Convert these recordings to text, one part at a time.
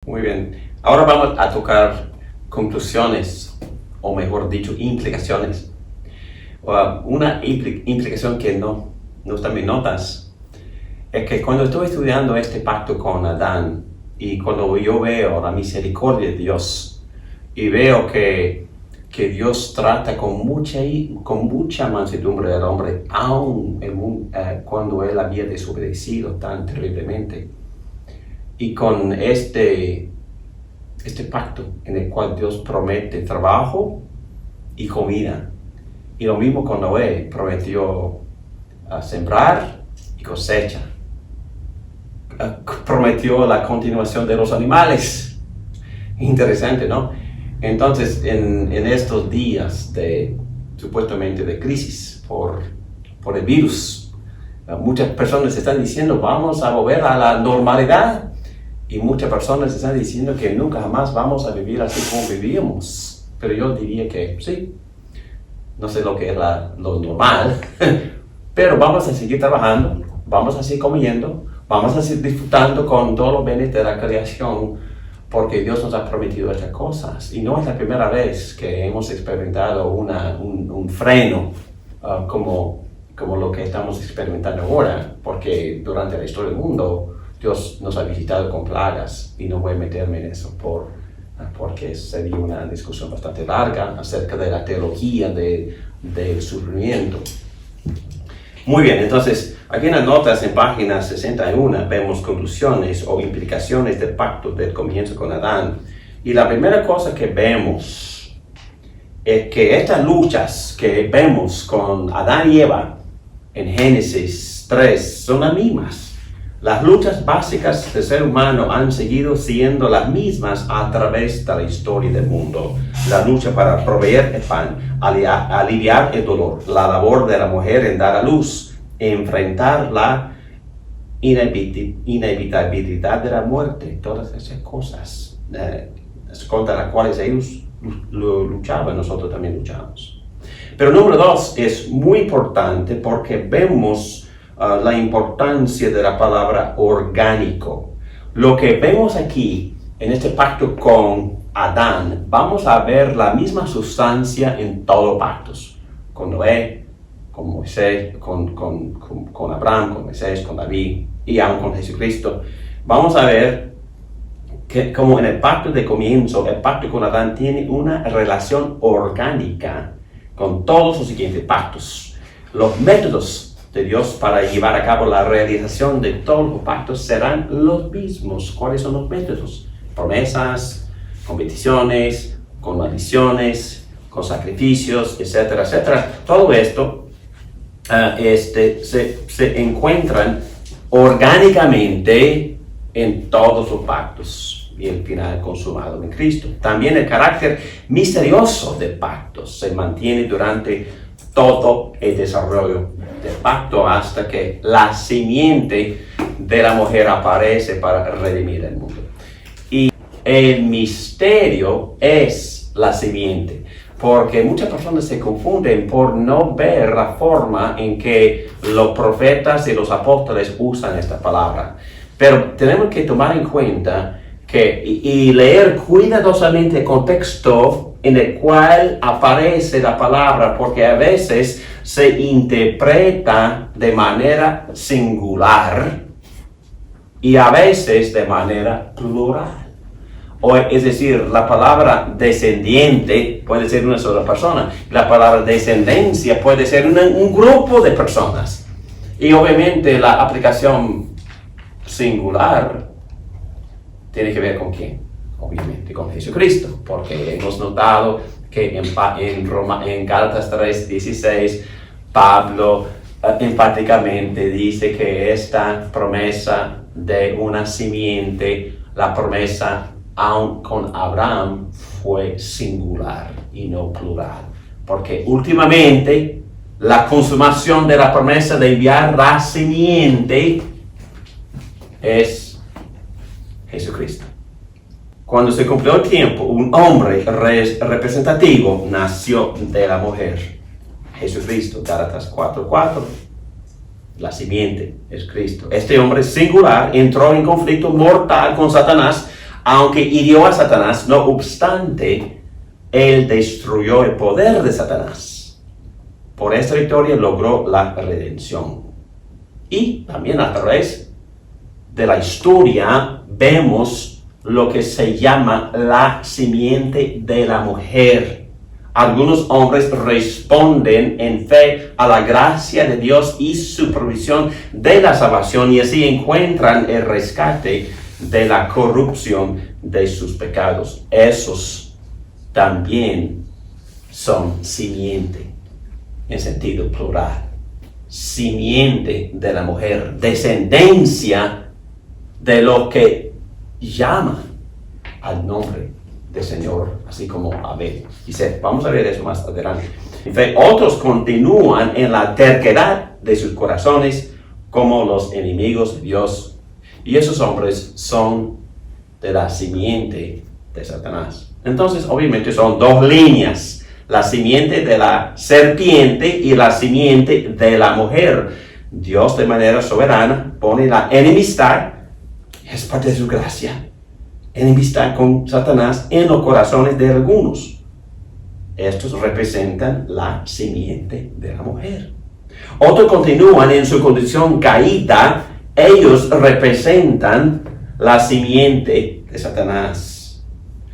Muy bien. Ahora vamos a tocar conclusiones, o mejor dicho, implicaciones. Una implicación que no también notas es que cuando estoy estudiando este pacto con Adán y cuando yo veo la misericordia de Dios y veo que Dios trata con mucha mansedumbre al hombre, aun cuando él había desobedecido tan terriblemente. Y con este pacto en el cual Dios promete trabajo y comida. Y lo mismo con Noé, prometió sembrar y cosecha. Prometió la continuación de los animales. Interesante, ¿no? Entonces, en estos días supuestamente de crisis por el virus, muchas personas están diciendo, vamos a volver a la normalidad. Y muchas personas están diciendo que nunca jamás vamos a vivir así como vivíamos. Pero yo diría que sí. No sé lo que es lo normal. Pero vamos a seguir trabajando, vamos a seguir comiendo, vamos a seguir disfrutando con todos los bienes de la creación, porque Dios nos ha prometido estas cosas. Y no es la primera vez que hemos experimentado un freno como lo que estamos experimentando ahora, porque durante la historia del mundo Dios nos ha visitado con plagas, y no voy a meterme en eso porque sería una discusión bastante larga acerca de la teología del sufrimiento. Muy bien, entonces aquí en las notas en página 61 vemos conclusiones o implicaciones del pacto del comienzo con Adán. Y la primera cosa que vemos es que estas luchas que vemos con Adán y Eva en Génesis 3 son las mismas. Las luchas básicas del ser humano han seguido siendo las mismas a través de la historia del mundo. La lucha para proveer el pan, aliviar el dolor, la labor de la mujer en dar a luz, enfrentar la inevitabilidad de la muerte, todas esas cosas contra las cuales ellos luchaban, nosotros también luchamos. Pero número 2 es muy importante porque vemos la importancia de la palabra orgánico. Lo que vemos aquí en este pacto con Adán, vamos a ver la misma sustancia en todos los pactos. Con Noé, con Moisés, con Abraham, con Moisés, con David y aún con Jesucristo. Vamos a ver que como en el pacto de comienzo, el pacto con Adán tiene una relación orgánica con todos los siguientes pactos. Los métodos de Dios para llevar a cabo la realización de todos los pactos serán los mismos. ¿Cuáles son los métodos? Promesas, con bendiciones, con maldiciones, con sacrificios, etcétera, etcétera. Todo esto se encuentran orgánicamente en todos los pactos y el final consumado en Cristo. También el carácter misterioso de pactos se mantiene durante todo el desarrollo del pacto hasta que la simiente de la mujer aparece para redimir el mundo. Y el misterio es la simiente, porque muchas personas se confunden por no ver la forma en que los profetas y los apóstoles usan esta palabra. Pero tenemos que tomar en cuenta y leer cuidadosamente el contexto en el cual aparece la palabra, porque a veces se interpreta de manera singular y a veces de manera plural. Es decir, la palabra descendiente puede ser una sola persona, la palabra descendencia puede ser un grupo de personas. Y obviamente la aplicación singular tiene que ver con quién. Obviamente con Jesucristo, porque hemos notado que en Gálatas 3:16 Pablo enfáticamente dice que esta promesa de una simiente, la promesa aún con Abraham, fue singular y no plural, porque últimamente la consumación de la promesa de enviar la simiente es Jesucristo. Cuando se cumplió el tiempo, un hombre representativo nació de la mujer, Jesucristo, Gálatas 4:4. La simiente es Cristo. Este hombre singular entró en conflicto mortal con Satanás aunque hirió a Satanás, no obstante, él destruyó el poder de Satanás. Por esta victoria logró la redención. Y también a través de la historia vemos lo que se llama la simiente de la mujer. Algunos hombres responden en fe a la gracia de Dios y su provisión de la salvación y así encuentran el rescate de la corrupción de sus pecados. Esos también son simiente en sentido plural. Simiente de la mujer, descendencia de lo que llama al nombre del Señor, así como Abel. Dice, vamos a ver eso más adelante. En fe, otros continúan en la terquedad de sus corazones como los enemigos de Dios. Y esos hombres son de la simiente de Satanás. Entonces, obviamente, son dos líneas. La simiente de la serpiente y la simiente de la mujer. Dios de manera soberana pone la enemistad, es parte de su gracia, enemistad con Satanás en los corazones de algunos. Estos representan la simiente de la mujer. Otros continúan en su condición caída, ellos representan la simiente de Satanás.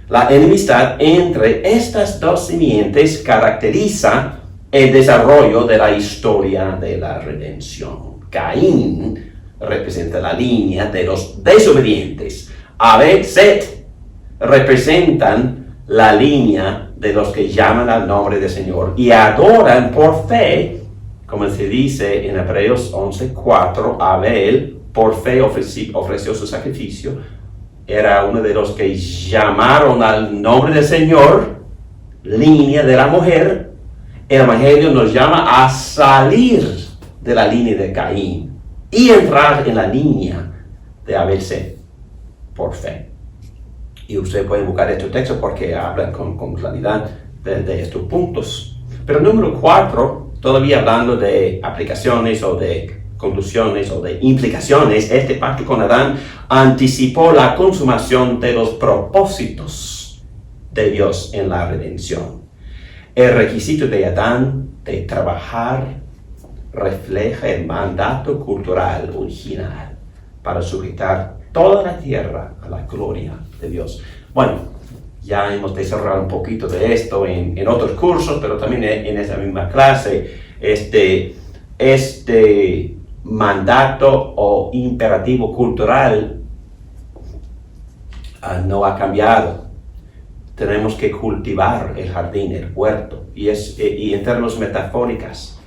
La enemistad entre estas dos simientes caracteriza el desarrollo de la historia de la redención. Caín representa la línea de los desobedientes. Abel, Set representan la línea de los que llaman al nombre del Señor y adoran por fe, como se dice en Hebreos 11:4. Abel por fe ofreció su sacrificio. Era uno de los que llamaron al nombre del Señor, línea de la mujer. El Evangelio nos llama a salir de la línea de Caín y entrar en la línea de Abel por fe. Y usted puede buscar este texto porque habla con claridad de estos puntos. Pero número 4, todavía hablando de aplicaciones o de conclusiones o de implicaciones, este pacto con Adán anticipó la consumación de los propósitos de Dios en la redención. El requisito de Adán de trabajar refleja el mandato cultural original para sujetar toda la tierra a la gloria de Dios. Bueno, ya hemos desarrollado un poquito de esto en otros cursos, pero también en esa misma clase, este mandato o imperativo cultural no ha cambiado. Tenemos que cultivar el jardín, el huerto, y en términos metafóricos,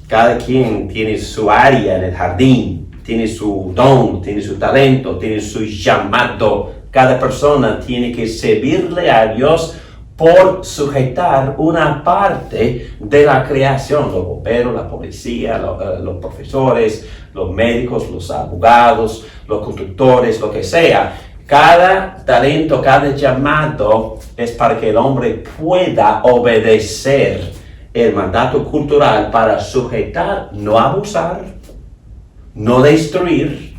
cada quien tiene su área en el jardín, tiene su don, tiene su talento, tiene su llamado. Cada persona tiene que servirle a Dios por sujetar una parte de la creación, los bomberos, la policía, los profesores, los médicos, los abogados, los constructores, lo que sea. Cada talento, cada llamado es para que el hombre pueda obedecer el mandato cultural para sujetar, no abusar, no destruir.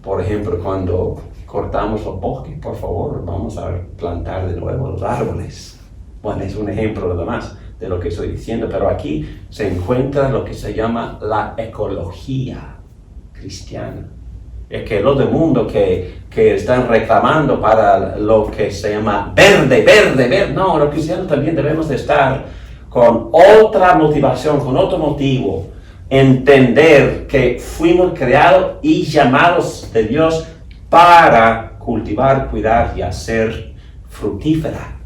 Por ejemplo, cuando cortamos los bosques, por favor, vamos a plantar de nuevo los árboles. Bueno, es un ejemplo nada más de lo que estoy diciendo, pero aquí se encuentra lo que se llama la ecología cristiana. Es que los del mundo que están reclamando para lo que se llama verde. No, los cristianos también debemos de estar con otra motivación, con otro motivo. Entender que fuimos creados y llamados de Dios para cultivar, cuidar y hacer fructífera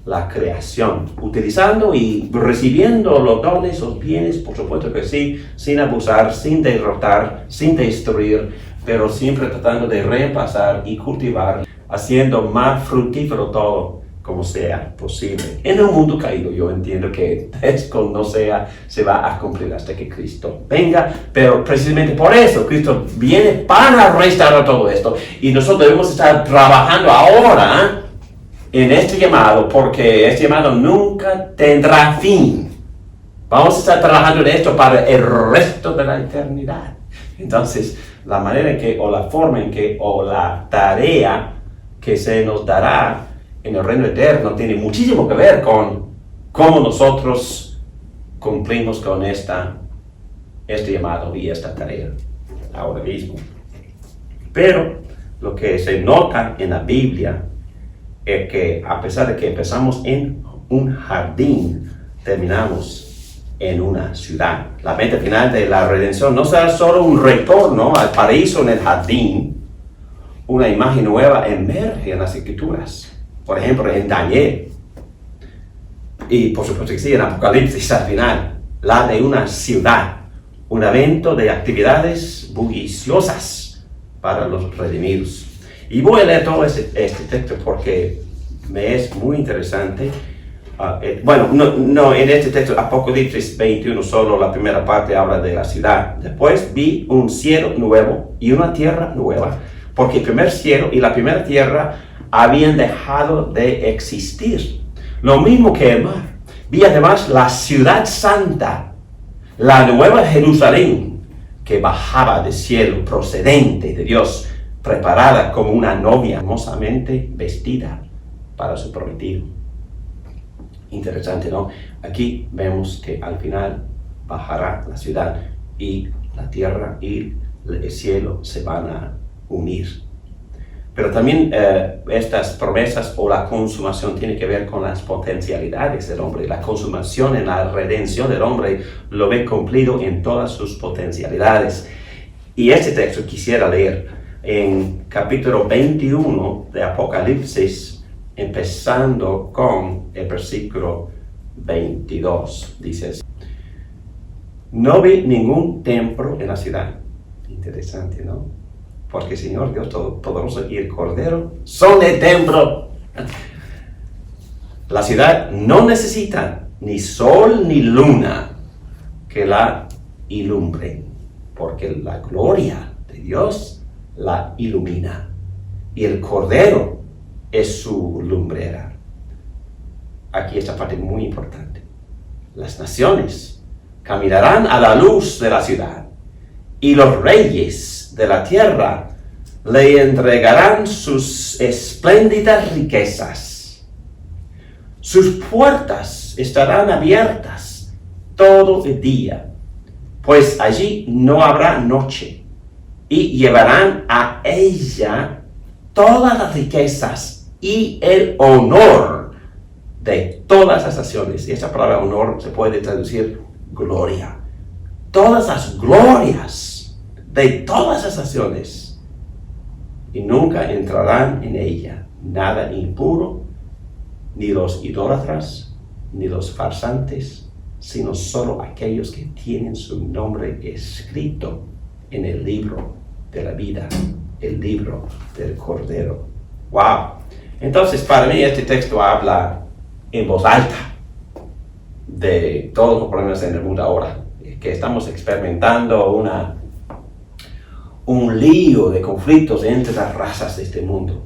la creación, utilizando y recibiendo los dones, los bienes, por supuesto que sí, sin abusar, sin derrotar, sin destruir, pero siempre tratando de reemplazar y cultivar, haciendo más fructífero todo como sea posible. En un mundo caído, yo entiendo que esto no se va a cumplir hasta que Cristo venga, pero precisamente por eso Cristo viene para restaurar todo esto, y nosotros debemos estar trabajando ahora en este llamado, porque este llamado nunca tendrá fin. Vamos a estar trabajando en esto para el resto de la eternidad. Entonces, la manera en que, o la forma en que, o la tarea que se nos dará en el reino eterno tiene muchísimo que ver con cómo nosotros cumplimos con este llamado y esta tarea ahora mismo. Pero lo que se nota en la Biblia es que a pesar de que empezamos en un jardín, terminamos en una ciudad. La meta final de la redención no será solo un retorno al paraíso en el jardín. Una imagen nueva emerge en las Escrituras. Por ejemplo, en Daniel. Y por supuesto que sí, en Apocalipsis al final. La de una ciudad. Un evento de actividades bulliciosas para los redimidos. Y voy a leer todo este texto porque me es muy interesante. No, en este texto, Apocalipsis 21, solo la primera parte habla de la ciudad. Después vi un cielo nuevo y una tierra nueva, porque el primer cielo y la primera tierra habían dejado de existir. Lo mismo que el mar. Vi además la ciudad santa, la nueva Jerusalén, que bajaba del cielo procedente de Dios, preparada como una novia hermosamente vestida para su prometido. Interesante, ¿no? Aquí vemos que al final bajará la ciudad y la tierra y el cielo se van a unir. Pero también estas promesas o la consumación tiene que ver con las potencialidades del hombre. La consumación en la redención del hombre lo ve cumplido en todas sus potencialidades. Y este texto quisiera leer en capítulo 21 de Apocalipsis, empezando con el versículo 22. Dice así: no vi ningún templo en la ciudad. Interesante, ¿no? Porque el Señor Dios Todopoderoso y el Cordero son el templo. La ciudad no necesita ni sol ni luna que la ilumbren, porque la gloria de Dios la ilumina y el Cordero es su lumbrera. Aquí esta parte muy importante. Las naciones caminarán a la luz de la ciudad y los reyes de la tierra le entregarán sus espléndidas riquezas. Sus puertas estarán abiertas todo el día, pues allí no habrá noche, y llevarán a ella todas las riquezas y el honor de todas las naciones. Y esa palabra honor se puede traducir gloria. Todas las glorias de todas las naciones, y nunca entrarán en ella nada impuro, ni los idólatras, ni los farsantes, sino solo aquellos que tienen su nombre escrito en el libro de la vida, el libro del Cordero. ¡Wow! Entonces, para mí este texto habla en voz alta de todos los problemas en el mundo ahora, que estamos experimentando un lío de conflictos entre las razas de este mundo.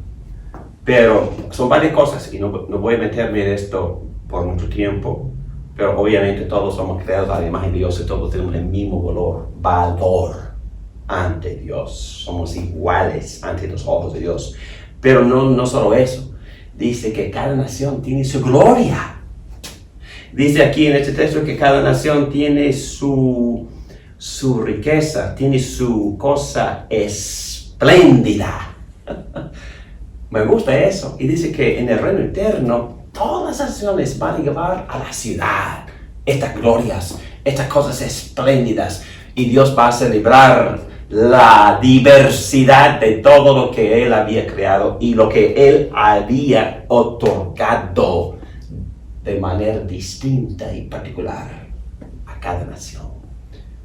Pero son varias cosas, y no voy a meterme en esto por mucho tiempo, pero obviamente todos somos creados a la imagen de Dios y todos tenemos el mismo valor ante Dios. Somos iguales ante los ojos de Dios. Pero no solo eso, dice que cada nación tiene su gloria. Dice aquí en este texto que cada nación tiene su riqueza, tiene su cosa espléndida. Me gusta eso. Y dice que en el reino eterno todas las naciones van a llevar a la ciudad estas glorias, estas cosas espléndidas. Y Dios va a celebrar la diversidad de todo lo que Él había creado y lo que Él había otorgado de manera distinta y particular a cada nación.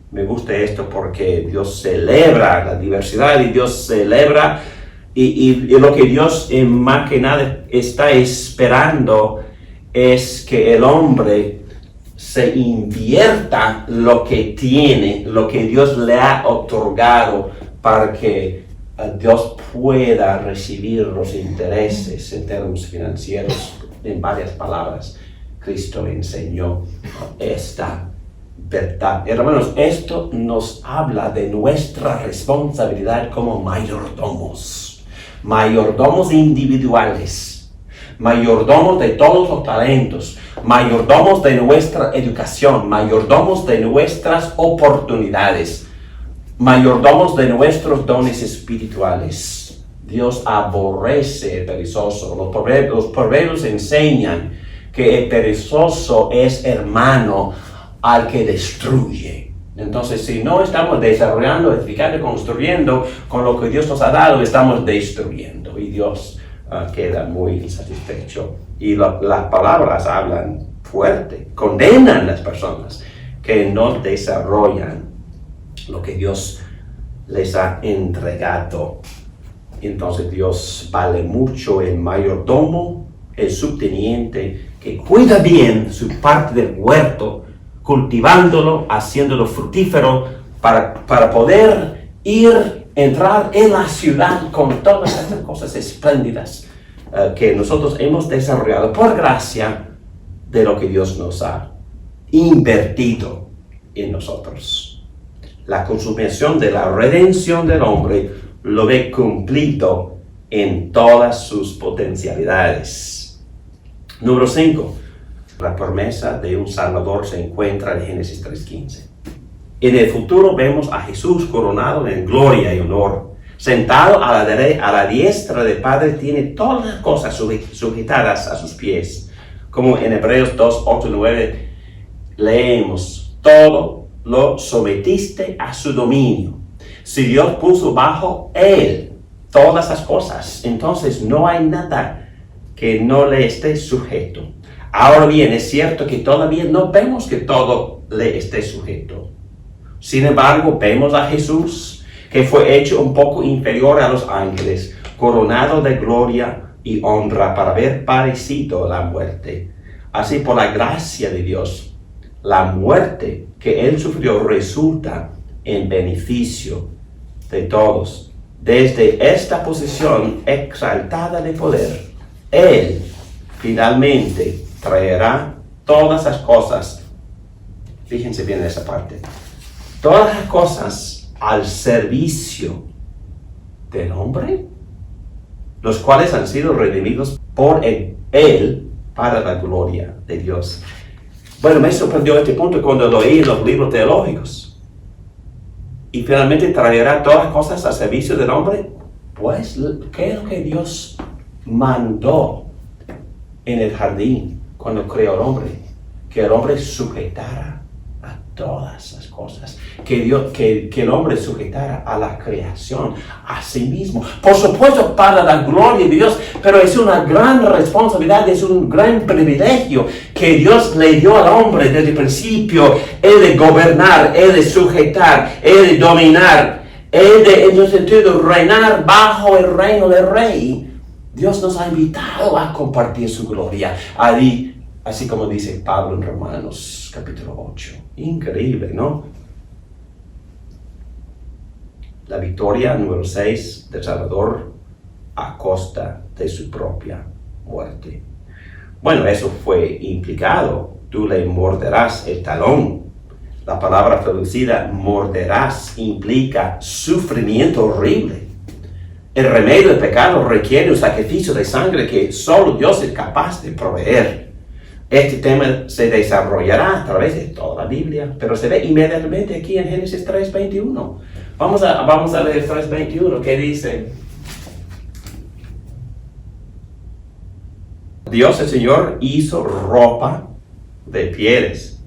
Me gusta esto porque Dios celebra la diversidad y Dios celebra y lo que Dios más que nada está esperando es que el hombre se invierta lo que tiene, lo que Dios le ha otorgado para que Dios pueda recibir los intereses en términos financieros. En varias palabras, Cristo enseñó esta verdad. Hermanos, esto nos habla de nuestra responsabilidad como mayordomos. Mayordomos individuales. Mayordomos de todos los talentos. Mayordomos de nuestra educación. Mayordomos de nuestras oportunidades. Mayordomos de nuestros dones espirituales. Dios aborrece el perezoso. Los proverbios enseñan que el perezoso es hermano al que destruye. Entonces, si no estamos desarrollando, edificando, construyendo con lo que Dios nos ha dado, estamos destruyendo. Y Dios queda muy insatisfecho. Y las palabras hablan fuerte, condenan a las personas que no desarrollan lo que Dios les ha entregado. Entonces Dios vale mucho el mayordomo, el subteniente, que cuida bien su parte del huerto, cultivándolo, haciéndolo fructífero, para poder entrar en la ciudad con todas estas cosas espléndidas que nosotros hemos desarrollado por gracia de lo que Dios nos ha invertido en nosotros. La consumación de la redención del hombre lo ve cumplido en todas sus potencialidades. Número 5. La promesa de un Salvador se encuentra en Génesis 3:15. En el futuro vemos a Jesús coronado en gloria y honor. Sentado a la diestra del Padre, tiene todas las cosas sujetadas a sus pies. Como en Hebreos 2:8-9 leemos, todo lo sometiste a su dominio. Si Dios puso bajo él todas las cosas, entonces no hay nada que no le esté sujeto. Ahora bien, es cierto que todavía no vemos que todo le esté sujeto. Sin embargo, vemos a Jesús, que fue hecho un poco inferior a los ángeles, coronado de gloria y honra para haber padecido la muerte. Así, por la gracia de Dios, la muerte que él sufrió resulta en beneficio de todos. Desde esta posición exaltada de poder, él finalmente traerá todas las cosas, fíjense bien en esa parte, todas las cosas al servicio del hombre, los cuales han sido redimidos por él para la gloria de Dios. Bueno, me sorprendió este punto cuando lo leí en los libros teológicos. Y finalmente traerá todas las cosas al servicio del hombre. Pues, ¿qué es lo que Dios mandó en el jardín cuando creó al hombre? Que el hombre sujetara a todas las cosas. Que el hombre sujetara a la creación, a sí mismo. Por supuesto, para la gloria de Dios, pero es una gran responsabilidad, es un gran privilegio que Dios le dio al hombre desde el principio. El de gobernar, el de sujetar, el de dominar, el de, en un sentido, reinar bajo el reino del rey. Dios nos ha invitado a compartir su gloria. Así como dice Pablo en Romanos capítulo 8. Increíble, ¿no? La victoria número 6 del Salvador a costa de su propia muerte. Bueno, eso fue implicado. Tú le morderás el talón. La palabra traducida morderás implica sufrimiento horrible. El remedio del pecado requiere un sacrificio de sangre que solo Dios es capaz de proveer. Este tema se desarrollará a través de toda la Biblia, pero se ve inmediatamente aquí en Génesis 3:21. Vamos a leer 3:21, que dice: Dios el Señor hizo ropa de pieles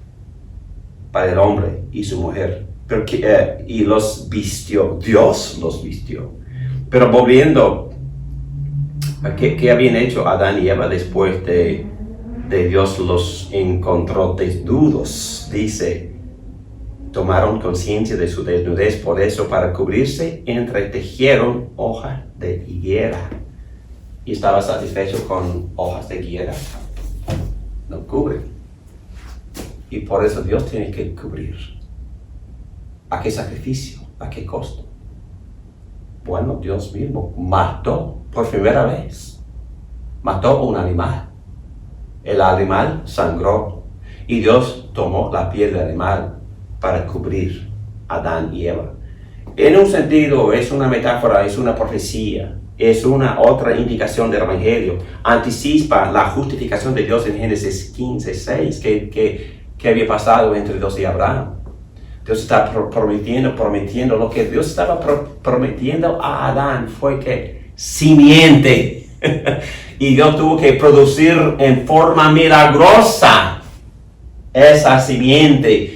para el hombre y su mujer, y los vistió. Dios los vistió. Pero volviendo, ¿qué habían hecho Adán y Eva después de Dios los encontró desnudos? Dice, tomaron conciencia de su desnudez, por eso para cubrirse entretejieron hojas de higuera. Y estaba satisfecho con hojas de higuera. No cubren. Y por eso Dios tiene que cubrir. ¿A qué sacrificio? ¿A qué costo? Bueno, Dios mismo mató por primera vez. Mató un animal. El animal sangró. Y Dios tomó la piel del animal para cubrir a Adán y Eva. En un sentido, es una metáfora, es una profecía, es una otra indicación del Evangelio. Anticipa la justificación de Dios en Génesis 15:6, que había pasado entre Dios y Abraham. Dios está prometiendo. Lo que Dios estaba prometiendo a Adán fue que simiente. Y Dios tuvo que producir en forma milagrosa esa simiente.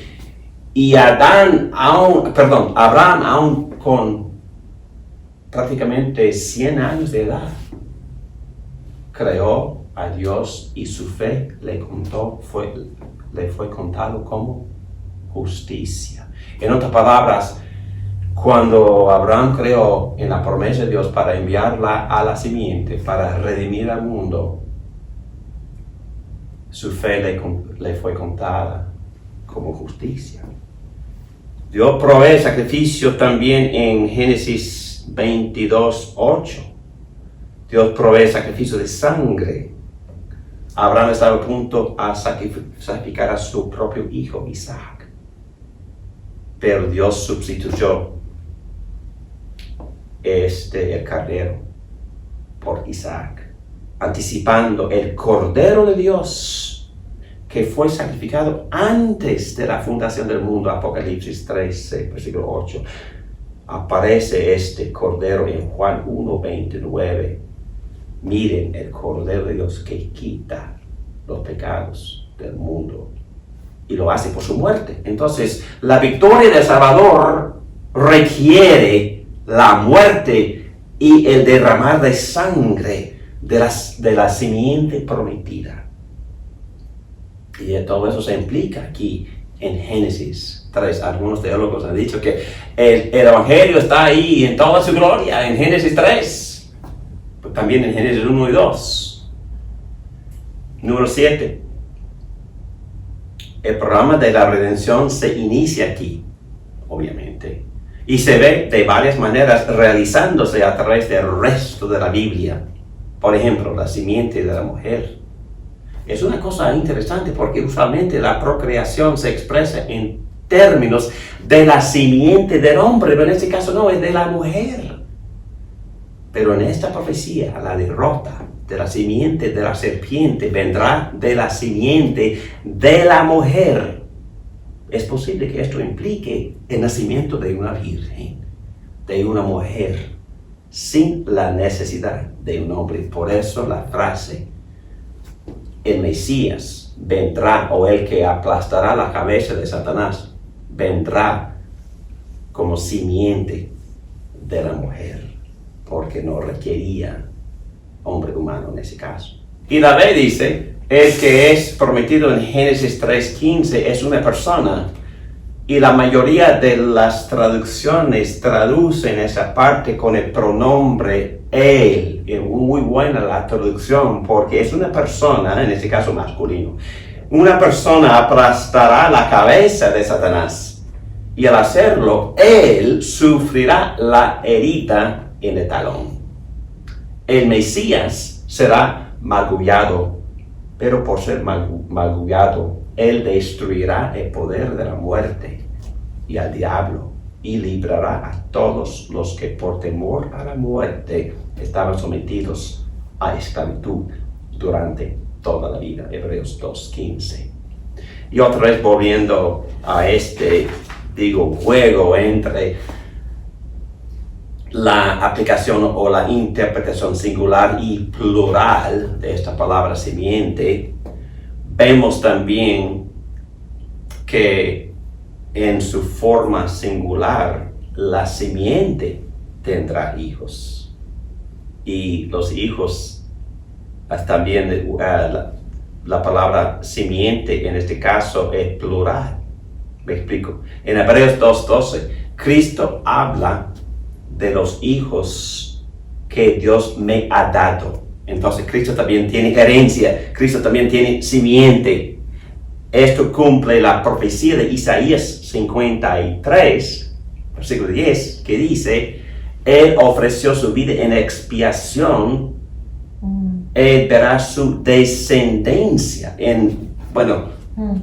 Y Abraham, aún con prácticamente 100 años de edad, creó a Dios y su fe le fue contado como justicia. En otras palabras, cuando Abraham creó en la promesa de Dios para enviarla a la simiente, para redimir al mundo, su fe le fue contada como justicia. Dios provee sacrificio también en Génesis 22:8. Dios provee sacrificio de sangre. Abraham estaba a punto a sacrificar a su propio hijo Isaac, pero Dios sustituyó el carnero por Isaac, anticipando el Cordero de Dios que fue sacrificado antes de la fundación del mundo. Apocalipsis 13, versículo 8. Aparece este Cordero en Juan 1:29. Miren el Cordero de Dios que quita los pecados del mundo. Y lo hace por su muerte. Entonces, la victoria del Salvador requiere la muerte y el derramar de sangre de la simiente prometida. Y todo eso se implica aquí en Génesis 3. Algunos teólogos han dicho que el Evangelio está ahí en toda su gloria en Génesis 3. Pero también en Génesis 1 y 2. Número 7. El programa de la redención se inicia aquí, obviamente. Y se ve de varias maneras realizándose a través del resto de la Biblia. Por ejemplo, la simiente de la mujer. Es una cosa interesante porque usualmente la procreación se expresa en términos de la simiente del hombre, pero en este caso no, es de la mujer. Pero en esta profecía, la derrota de la simiente de la serpiente vendrá de la simiente de la mujer. Es posible que esto implique el nacimiento de una virgen, de una mujer, sin la necesidad de un hombre. Por eso la frase, el Mesías vendrá, o el que aplastará la cabeza de Satanás, vendrá como simiente de la mujer, porque no requería hombre humano en ese caso. Y la ley dice, el que es prometido en Génesis 3:15 es una persona, y la mayoría de las traducciones traducen esa parte con el pronombre él. Es muy buena la traducción porque es una persona, en este caso masculino. Una persona aplastará la cabeza de Satanás, y al hacerlo, él sufrirá la herida en el talón. El Mesías será magullado, pero por ser magullado, él destruirá el poder de la muerte y al diablo, y librará a todos los que por temor a la muerte estaban sometidos a esclavitud durante toda la vida. Hebreos 2:15. Y otra vez volviendo a juego entre la aplicación o la interpretación singular y plural de esta palabra simiente, vemos también que en su forma singular, la simiente tendrá hijos. Y los hijos, también la palabra simiente en este caso es plural. Me explico. En Hebreos 2:12, Cristo habla de los hijos que Dios me ha dado. Entonces Cristo también tiene herencia, Cristo también tiene simiente. Esto cumple la profecía de Isaías 53, versículo 10, que dice, Él ofreció su vida en expiación, Él verá su descendencia.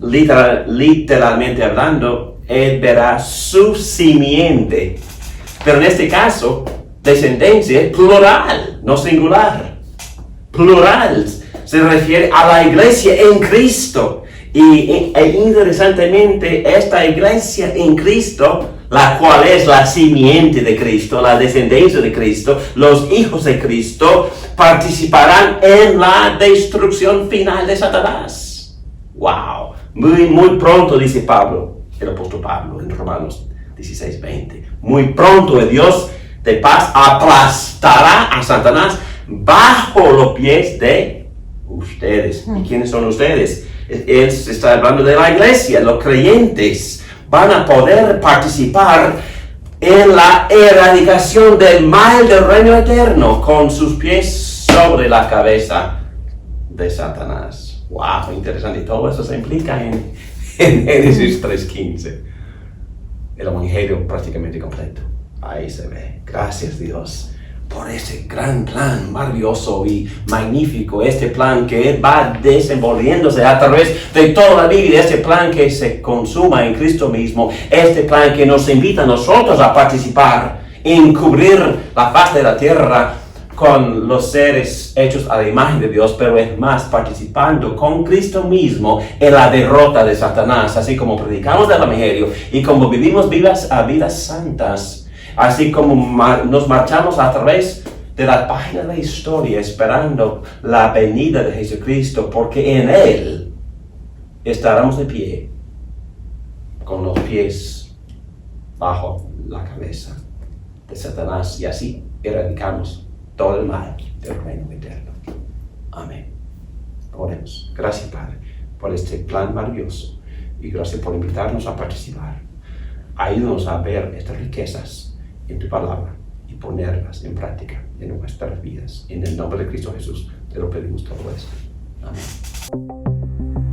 Literalmente hablando, Él verá su simiente. Pero en este caso, descendencia es plural, no singular. Plural se refiere a la iglesia en Cristo. Y interesantemente, esta iglesia en Cristo, la cual es la simiente de Cristo, la descendencia de Cristo, los hijos de Cristo, participarán en la destrucción final de Satanás. ¡Wow! Muy pronto, dice Pablo, el apóstol Pablo, en Romanos 16:20. Muy pronto el Dios de paz aplastará a Satanás bajo los pies de ustedes. ¿Y quiénes son ustedes? Él está hablando de la iglesia. Los creyentes van a poder participar en la erradicación del mal del reino eterno con sus pies sobre la cabeza de Satanás. ¡Wow! Interesante. Todo eso se implica en Génesis 3:15. El evangelio prácticamente completo. Ahí se ve. Gracias, Dios, por ese gran plan maravilloso y magnífico, este plan que va desenvolviéndose a través de toda la Biblia, este plan que se consuma en Cristo mismo, este plan que nos invita a nosotros a participar en cubrir la faz de la tierra con los seres hechos a la imagen de Dios, pero es más participando con Cristo mismo en la derrota de Satanás, así como predicamos el evangelio y como vivimos vidas santas. Así como nos marchamos a través de la página de la historia esperando la venida de Jesucristo, porque en Él estaremos de pie, con los pies bajo la cabeza de Satanás, y así erradicamos todo el mal del reino eterno. Amén. Oremos. Gracias, Padre, por este plan maravilloso, y gracias por invitarnos a participar. Ayúdanos a ver estas riquezas en tu palabra y ponerlas en práctica en nuestras vidas. En el nombre de Cristo Jesús te lo pedimos todo esto. Amén.